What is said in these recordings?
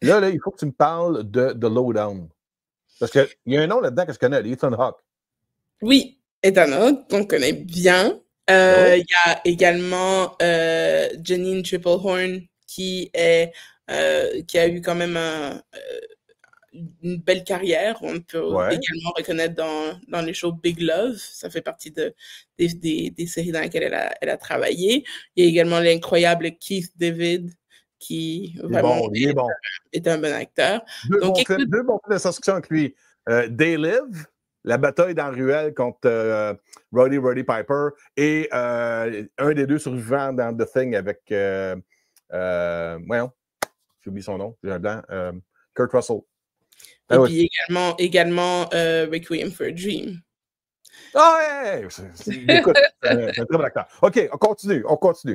Là, il faut que tu me parles de The Lowdown. Parce qu'il y a un nom là-dedans que je connais, Ethan Hawke. Oui, Ethan Hawke, qu'on connaît bien. Ben oui. Il y a également Janine Triplehorn qui a eu quand même une belle carrière. On peut Ouais. également reconnaître dans les shows Big Love. Ça fait partie des séries dans lesquelles elle a travaillé. Il y a également l'incroyable Keith David, qui vraiment Il est bon. est un bon acteur. Deux Donc, bons écoute, films de science-fiction avec lui. They Live, la bataille dans la ruelle contre Roddy Piper, et un des deux survivants dans The Thing avec voyons, j'ai oublié son nom, j'ai un blanc, Kurt Russell. et puis également Requiem for a Dream. Ah, ouais! Écoute, c'est un très bon acteur. OK, on continue.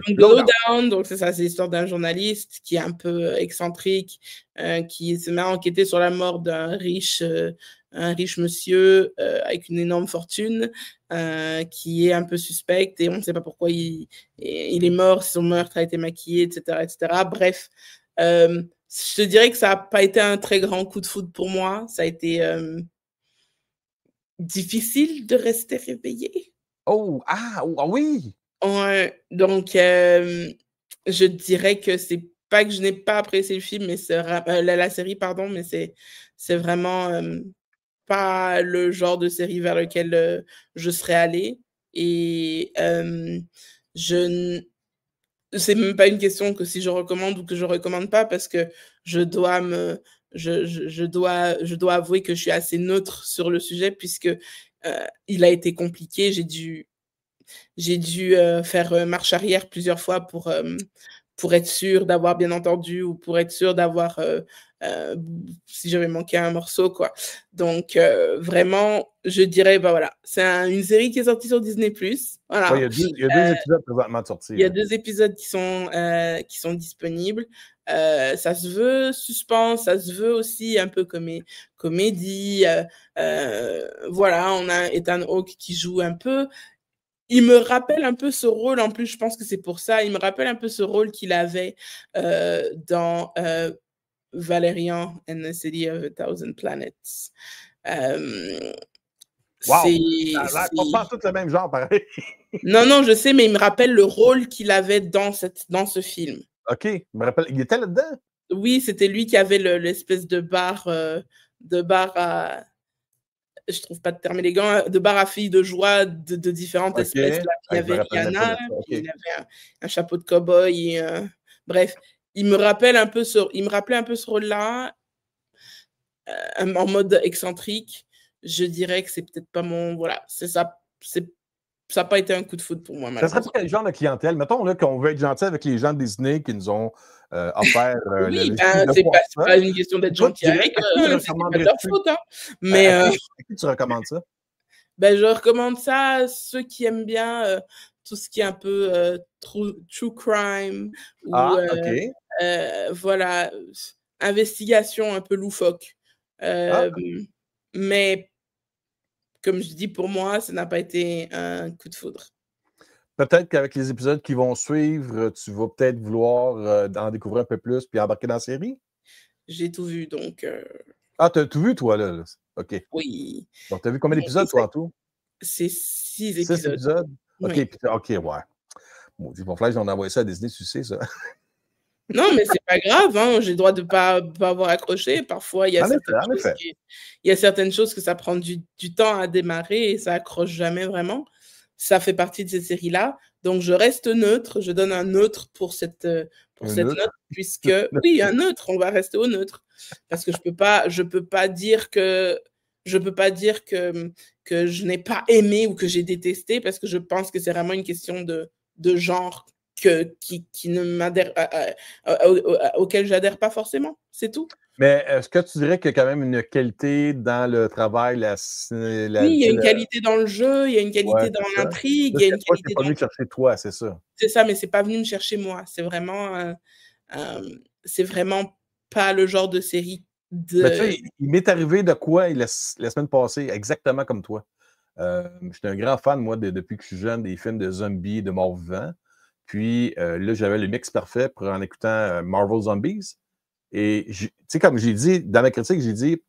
Lowdown, donc c'est ça, c'est l'histoire d'un journaliste qui est un peu excentrique, qui se met à enquêter sur la mort d'un riche monsieur avec une énorme fortune, qui est un peu suspect et on ne sait pas pourquoi il est mort, si son meurtre a été maquillé, etc., etc. Bref, je te dirais que ça n'a pas été un très grand coup de foudre pour moi. Ça a été difficile de rester réveillé. Oh, oui! Ouais, donc je dirais que c'est pas que je n'ai pas apprécié le film, mais la série, pardon, mais c'est vraiment pas le genre de série vers lequel je serais allée. Et c'est même pas une question que si je recommande ou que je recommande pas, parce que je dois me, je dois avouer que je suis assez neutre sur le sujet, puisque il a été compliqué. J'ai dû faire marche arrière plusieurs fois pour être sûr d'avoir bien entendu ou pour être sûr d'avoir si j'avais manqué un morceau, quoi. Donc, vraiment, je dirais, bah voilà, c'est une série qui est sortie sur Disney+. Voilà. Ouais, il y a deux épisodes présentement de sortie. Il y a 2 épisodes qui sont disponibles. Ça se veut suspense, ça se veut aussi un peu comédie. Voilà, on a Ethan Hawke qui joue un peu. Il me rappelle un peu ce rôle, en plus, je pense que c'est pour ça, il me rappelle un peu ce rôle qu'il avait dans Valerian and the City of a Thousand Planets. Wow! C'est... On parle tous le même genre, pareil. Non, non, je sais, mais il me rappelle le rôle qu'il avait dans ce film. OK, je me rappelle. Il était là-dedans? Oui, c'était lui qui avait l'espèce de bar à... Je trouve pas de terme élégant, de bar à filles de joie de différentes OK. espèces. Là. Il y Je me avait rappelle même pas Rihanna, de ça. OK. puis il avait un chapeau de cow-boy. Bref, il me rappelait un peu ce rôle-là, en mode excentrique. Je dirais que c'est peut-être pas mon... Voilà, c'est ça. Ça n'a pas été un coup de foudre pour moi, Ça serait malheureusement. pour quel genre de clientèle? Mettons là, qu'on veut être gentil avec les gens de Disney qui nous ont offert Oui, de c'est voir ça. pas une question d'être Toi, tu gentil dirais, avec à qui eux, c'était pas de leur recommanderais-tu? faute. Hein. Mais À qui tu recommandes ça? ben, je recommande ça à ceux qui aiment bien tout ce qui est un peu true crime ou OK. voilà, investigation un peu loufoque. Ah, Mais comme je dis, pour moi, ça n'a pas été un coup de foudre. peut-être qu'avec les épisodes qui vont suivre, tu vas peut-être vouloir en découvrir un peu plus puis embarquer dans la série? J'ai tout vu, donc Ah, t'as tout vu, toi, là? OK. oui. Donc, t'as vu combien Donc, d'épisodes, toi, en tout? c'est 6 6 épisodes. épisodes? OK, Oui. OK, ouais. Maudit, il va falloir qu'ils ont envoyé ça à Disney, tu sais, ça. Non, mais c'est pas grave, hein, j'ai le droit de pas avoir accroché. Parfois, En effet, en effet. il y a certaines choses que ça prend du temps à démarrer et ça accroche jamais vraiment. Ça fait partie de ces séries-là. Donc je reste neutre, je donne un neutre pour Un cette neutre. note puisque oui, un neutre, on va rester au neutre. Parce que je peux pas dire que que je n'ai pas aimé ou que j'ai détesté parce que je pense que c'est vraiment une question de genre qui ne m'adhère, auquel j'adhère pas forcément. C'est tout. Mais est-ce que tu dirais qu'il y a quand même une qualité dans le travail, Oui, il y a une qualité dans le jeu, il y a une ouais, qualité dans c'est ça. l'intrigue, Là, il y a une cette fois, c'est qualité pas dans... venu te chercher toi, c'est ça. C'est ça, mais c'est pas venu me chercher moi. C'est vraiment pas le genre de série Mais tu de... sais, il m'est arrivé de quoi la semaine passée, exactement comme toi. J'étais un grand fan, moi, depuis que je suis jeune, des films de zombies, de morts vivants. Puis là, j'avais le mix parfait pour en écoutant Marvel Zombies. Et tu sais, comme j'ai dit, dans ma critique, j'ai dit,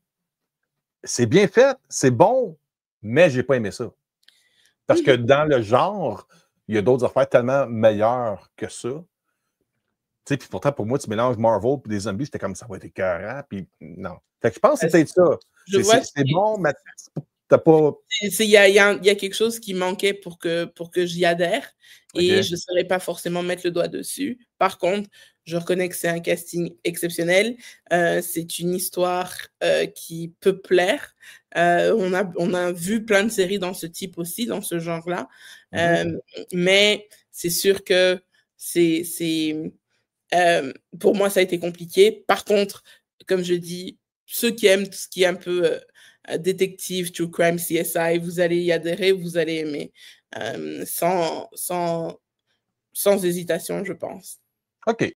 c'est bien fait, c'est bon, mais j'ai pas aimé ça. Parce que dans le genre, il y a d'autres affaires tellement meilleures que ça. Tu sais, puis pourtant, pour moi, tu mélanges Marvel et des zombies, j'étais comme ça va être écœurant, puis non. Fait que je pense que c'est peut-être ça. Je vois C'est bon, mais t'as pas. il y a quelque chose qui manquait pour que j'y adhère et OK. je ne saurais pas forcément mettre le doigt dessus. Par contre, je reconnais que c'est un casting exceptionnel. C'est une histoire, qui peut plaire. On a vu plein de séries dans ce type aussi, dans ce genre-là. Mais c'est sûr que c'est pour moi, ça a été compliqué. Par contre, comme je dis, ceux qui aiment tout ce qui est un peu, détective, true crime, CSI, vous allez y adhérer, vous allez aimer, sans hésitation, je pense. OK.